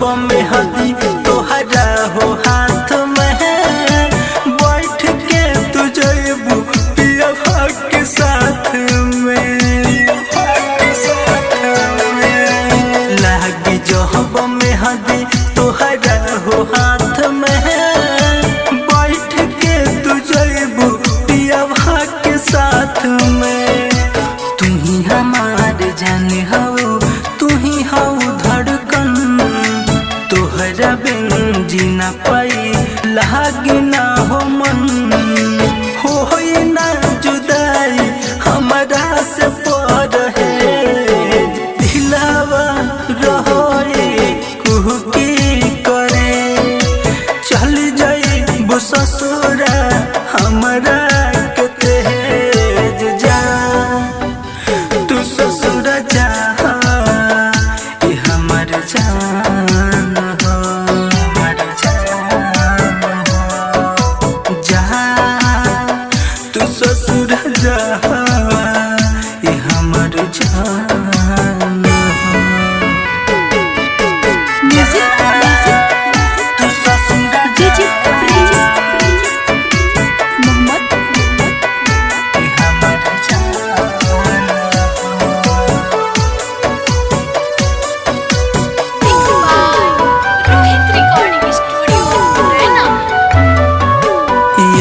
जहब में हदी तोहरा हो हाथ में बैठ के तू जइबू पियवा के साथ में लागी जहब में हदी तोहरा हो हाथ में बैठ के तू जइबू पियवा के साथ में। तू ही हमार जान हो तू ही हो धड़कन तोहरा बिन जीना पाई लागी ना हो मन होई ना जुदाई हमारा से पर है दिलावा रहोए कुहकी करे चल जाई वो ससुरा हमारा के तेज जा तू ससुर जा ये हमार जान हो हमार जान हो जा तू ससुर जा ये हमार जान हो। तू ससुर जा ये हमार जान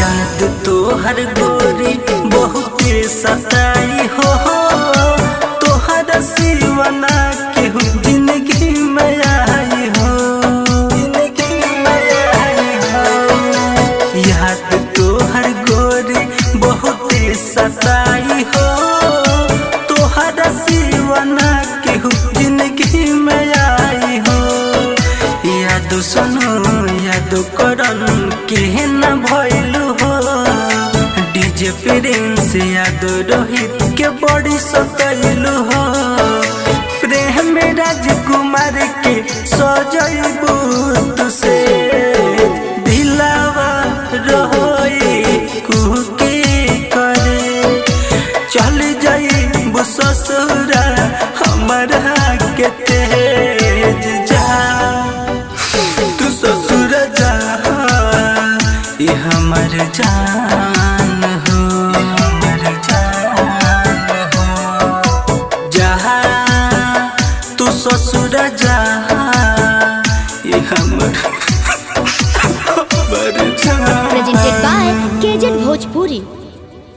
याद तोहर गोरी बहुते सताई हो तोहर सिवना के जिंदगी में आई हो जिंदगी में आई हो। याद तोहर गोरी बहुते सताई हो तोहर सिवना के जिंदगी में आई हो। याद सुनो याद करन के न भइलु हो डीजे प्रिंस याद रोहित के बड़ी सतैलु हो प्रेम राजकुमार के सजैबू तुसे दिलावा रहोई कुहकी करे चल जाई ससुरा हमारा के तेज जा तू ससुर जा ये हमार जान